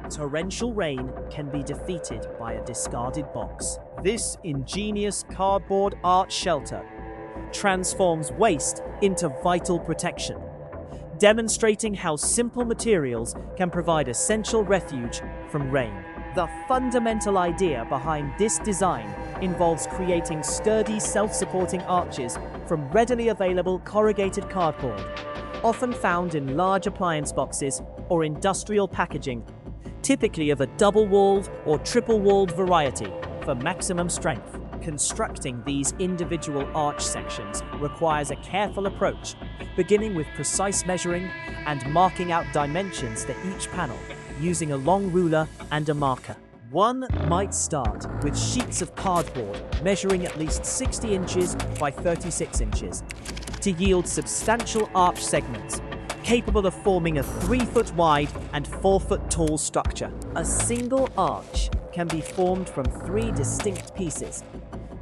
torrential rain can be defeated by a discarded box. This ingenious cardboard arch shelter transforms waste into vital protection, demonstrating how simple materials can provide essential refuge from rain. The fundamental idea behind this design involves creating sturdy, self-supporting arches from readily available corrugated cardboard, often found in large appliance boxes or industrial packaging, typically of a double-walled or triple-walled variety for maximum strength. Constructing these individual arch sections requires a careful approach, beginning with precise measuring and marking out dimensions for each panel using a long ruler and a marker. One might start with sheets of cardboard measuring at least 60 inches by 36 inches to yield substantial arch segments capable of forming a 3-foot wide and 4-foot tall structure. A single arch can be formed from 3 distinct pieces,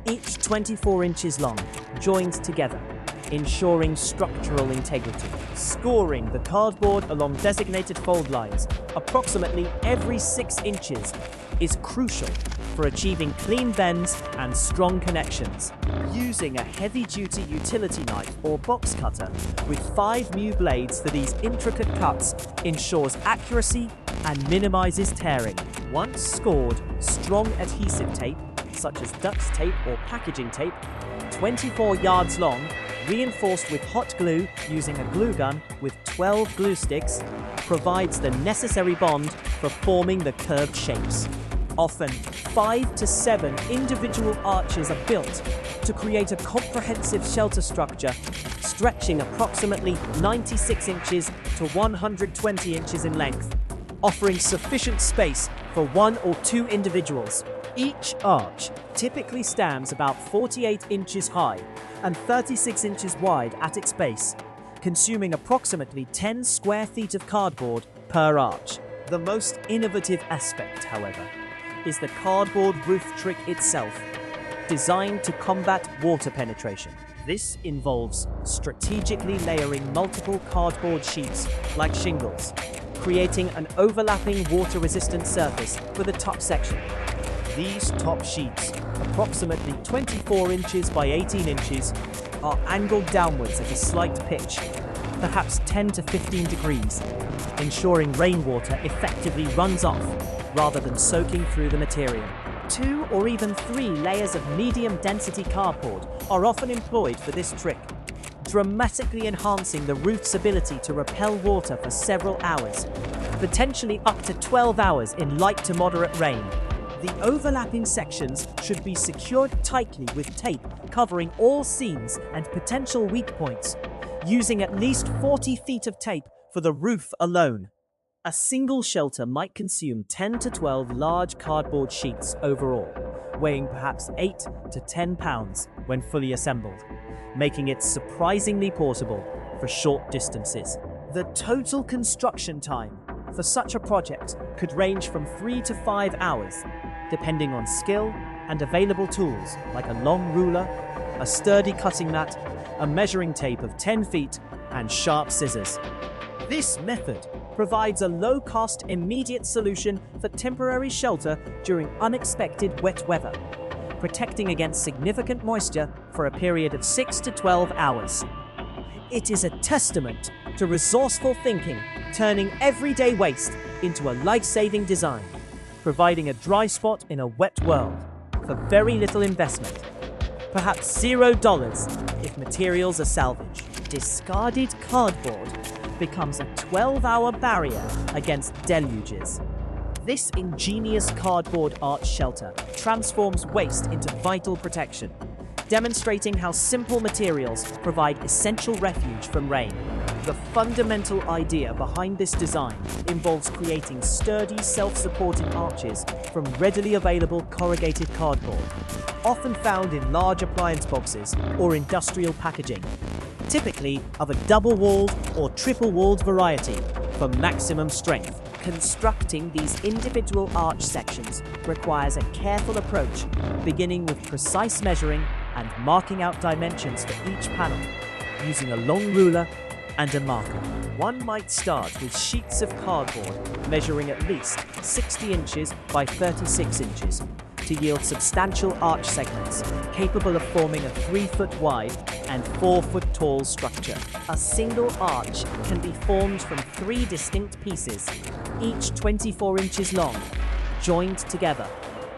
each 24 inches long, joined together, ensuring structural integrity. Scoring the cardboard along designated fold lines approximately every 6 inches is crucial for achieving clean bends and strong connections. Using a heavy-duty utility knife or box cutter with 5 new blades for these intricate cuts ensures accuracy and minimizes tearing. Once scored, strong adhesive tape, such as duct tape or packaging tape, 24 yards long, reinforced with hot glue using a glue gun with 12 glue sticks, provides the necessary bond for forming the curved shapes. Often, 5 to 7 individual arches are built to create a comprehensive shelter structure stretching approximately 96 inches to 120 inches in length, offering sufficient space for 1 or 2 individuals. Each arch typically stands about 48 inches high and 36 inches wide at its base, consuming approximately 10 square feet of cardboard per arch. The most innovative aspect, however, is the cardboard roof trick itself, designed to combat water penetration. This involves strategically layering multiple cardboard sheets like shingles, creating an overlapping water-resistant surface for the top section. These top sheets, approximately 24 inches by 18 inches, are angled downwards at a slight pitch, perhaps 10 to 15 degrees, ensuring rainwater effectively runs off rather than soaking through the material. 2 or even 3 layers of medium-density cardboard are often employed for this trick, dramatically enhancing the roof's ability to repel water for several hours, potentially up to 12 hours in light to moderate rain. The overlapping sections should be secured tightly with tape covering all seams and potential weak points, using at least 40 feet of tape for the roof alone. A single shelter might consume 10 to 12 large cardboard sheets overall, weighing perhaps 8 to 10 pounds when fully assembled, making it surprisingly portable for short distances. The total construction time for such a project could range from 3 to 5 hours, depending on skill and available tools like a long ruler, a sturdy cutting mat, a measuring tape of 10 feet, and sharp scissors. This method provides a low-cost, immediate solution for temporary shelter during unexpected wet weather, protecting against significant moisture for a period of 6 to 12 hours. It is a testament to resourceful thinking, turning everyday waste into a life-saving design, providing a dry spot in a wet world for very little investment, perhaps $0 if materials are salvaged. Discarded cardboard becomes a 12-hour barrier against deluges. This ingenious cardboard arch shelter transforms waste into vital protection, demonstrating how simple materials provide essential refuge from rain. The fundamental idea behind this design involves creating sturdy, self-supporting arches from readily available corrugated cardboard, often found in large appliance boxes or industrial packaging, typically of a double-walled or triple-walled variety for maximum strength. Constructing these individual arch sections requires a careful approach, beginning with precise measuring and marking out dimensions for each panel, using a long ruler and a marker. One might start with sheets of cardboard measuring at least 60 inches by 36 inches to yield substantial arch segments capable of forming a 3-foot wide and 4-foot tall structure. A single arch can be formed from 3 distinct pieces, each 24 inches long, joined together,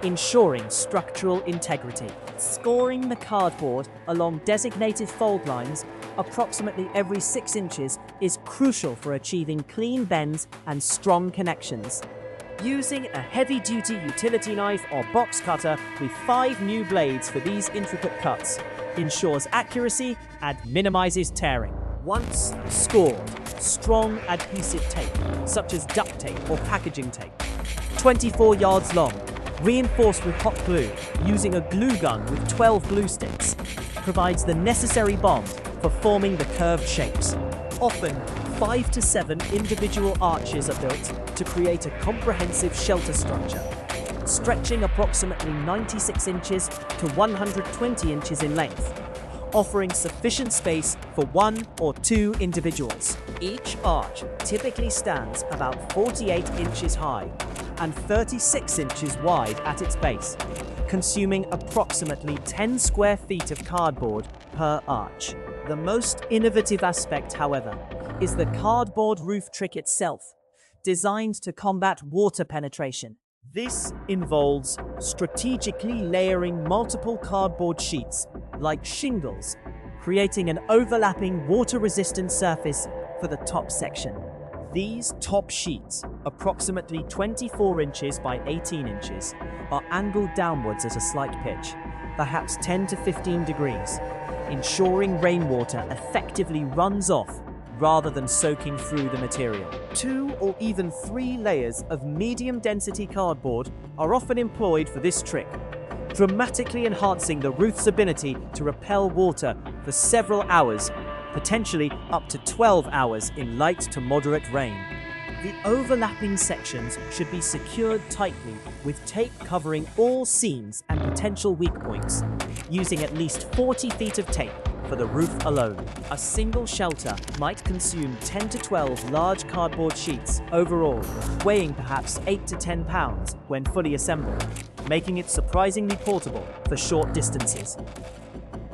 ensuring structural integrity. Scoring the cardboard along designated fold lines approximately every 6 inches is crucial for achieving clean bends and strong connections. Using a heavy-duty utility knife or box cutter with 5 new blades for these intricate cuts ensures accuracy and minimizes tearing. Once scored, strong adhesive tape, such as duct tape or packaging tape, 24 yards long, reinforced with hot glue using a glue gun with 12 glue sticks, provides the necessary bond for forming the curved shapes. Often, 5 to 7 individual arches are built to create a comprehensive shelter structure, stretching approximately 96 inches to 120 inches in length, offering sufficient space for 1 or 2 individuals. Each arch typically stands about 48 inches high and 36 inches wide at its base, consuming approximately 10 square feet of cardboard per arch. The most innovative aspect, however, is the cardboard roof trick itself, designed to combat water penetration. This involves strategically layering multiple cardboard sheets, like shingles, creating an overlapping water-resistant surface for the top section. These top sheets, approximately 24 inches by 18 inches, are angled downwards at a slight pitch, perhaps 10 to 15 degrees, ensuring rainwater effectively runs off rather than soaking through the material. 2 or even 3 layers of medium-density cardboard are often employed for this trick, dramatically enhancing the roof's ability to repel water for several hours, potentially up to 12 hours in light to moderate rain. The overlapping sections should be secured tightly with tape covering all seams and potential weak points, using at least 40 feet of tape for the roof alone. A single shelter might consume 10 to 12 large cardboard sheets overall, weighing perhaps 8 to 10 pounds when fully assembled, making it surprisingly portable for short distances.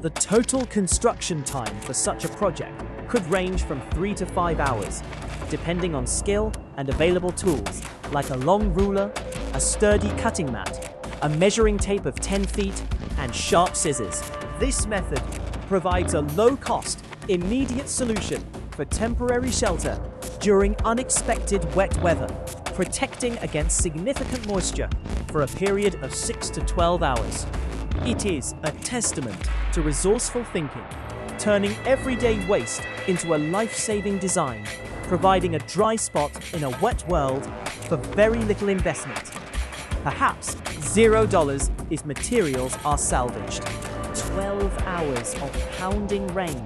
The total construction time for such a project could range from 3 to 5 hours, depending on skill and available tools, like a long ruler, a sturdy cutting mat, a measuring tape of 10 feet, and sharp scissors. This method provides a low-cost, immediate solution for temporary shelter during unexpected wet weather, protecting against significant moisture for a period of 6 to 12 hours. It is a testament to resourceful thinking, turning everyday waste into a life-saving design, providing a dry spot in a wet world for very little investment. Perhaps $0 if materials are salvaged. 12 hours of pounding rain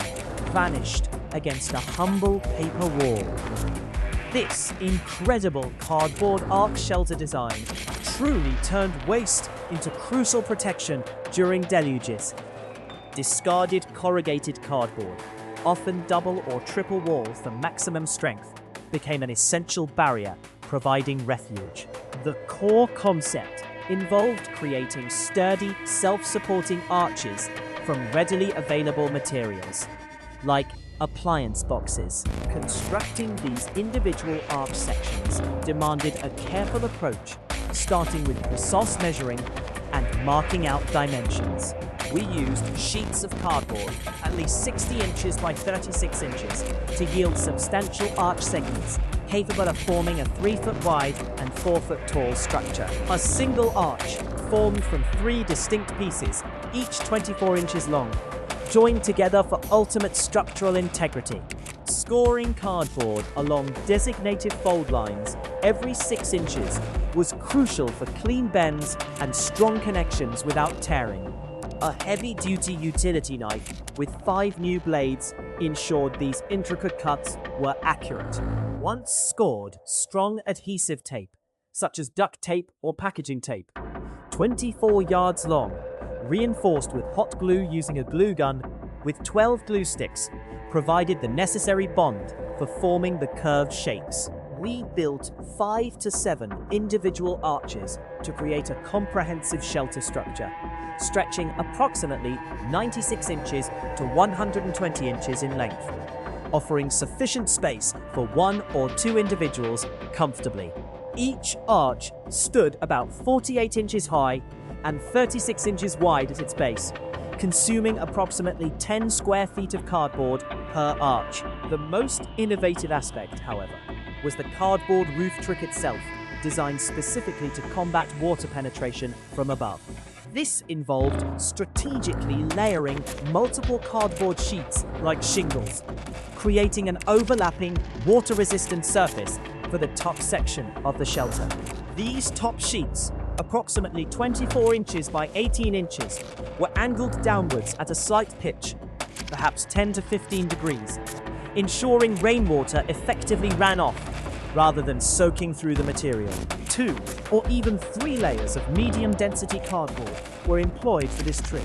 vanished against a humble paper wall. This incredible cardboard arch shelter design truly turned waste into crucial protection during deluges. Discarded corrugated cardboard, often double or triple walled for maximum strength, became an essential barrier, providing refuge. The core concept involved creating sturdy, self-supporting arches from readily available materials, like appliance boxes. Constructing these individual arch sections demanded a careful approach, starting with precise measuring and marking out dimensions. We used sheets of cardboard, at least 60 inches by 36 inches, to yield substantial arch segments capable of forming a 3-foot wide and 4-foot tall structure. A single arch, formed from 3 distinct pieces, each 24 inches long, joined together for ultimate structural integrity. Scoring cardboard along designated fold lines every 6 inches was crucial for clean bends and strong connections without tearing. A heavy-duty utility knife with 5 new blades ensured these intricate cuts were accurate. Once scored, strong adhesive tape, such as duct tape or packaging tape, 24 yards long, reinforced with hot glue using a glue gun, with 12 glue sticks, provided the necessary bond for forming the curved shapes. We built 5 to 7 individual arches to create a comprehensive shelter structure, stretching approximately 96 inches to 120 inches in length, offering sufficient space for 1 or 2 individuals comfortably. Each arch stood about 48 inches high and 36 inches wide at its base, consuming approximately 10 square feet of cardboard per arch. The most innovative aspect, however, was the cardboard roof trick itself, designed specifically to combat water penetration from above. This involved strategically layering multiple cardboard sheets like shingles, creating an overlapping, water-resistant surface for the top section of the shelter. These top sheets, approximately 24 inches by 18 inches, were angled downwards at a slight pitch, perhaps 10 to 15 degrees, ensuring rainwater effectively ran off rather than soaking through the material. 2 or even 3 layers of medium-density cardboard were employed for this trick,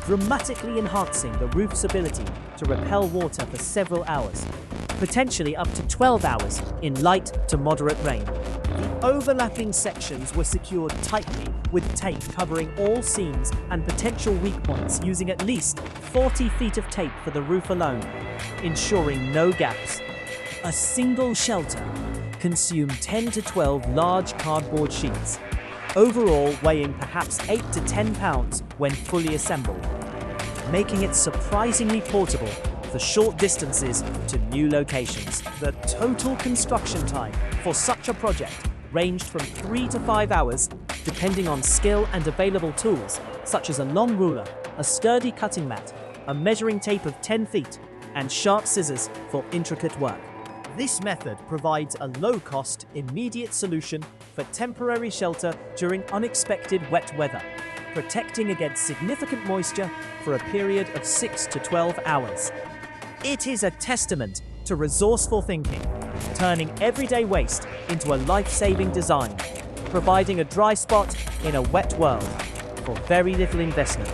dramatically enhancing the roof's ability to repel water for several hours, potentially up to 12 hours in light to moderate rain. The overlapping sections were secured tightly with tape covering all seams and potential weak points, using at least 40 feet of tape for the roof alone, ensuring no gaps. A single shelter consumed 10 to 12 large cardboard sheets, overall weighing perhaps 8 to 10 pounds when fully assembled, making it surprisingly portable for short distances to new locations. The total construction time for such a project ranged from 3 to 5 hours, depending on skill and available tools, such as a long ruler, a sturdy cutting mat, a measuring tape of 10 feet, and sharp scissors for intricate work. This method provides a low-cost, immediate solution for temporary shelter during unexpected wet weather, protecting against significant moisture for a period of 6 to 12 hours. It is a testament to resourceful thinking, turning everyday waste into a life-saving design, providing a dry spot in a wet world for very little investment,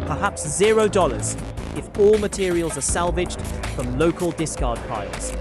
perhaps $0 if all materials are salvaged from local discard piles.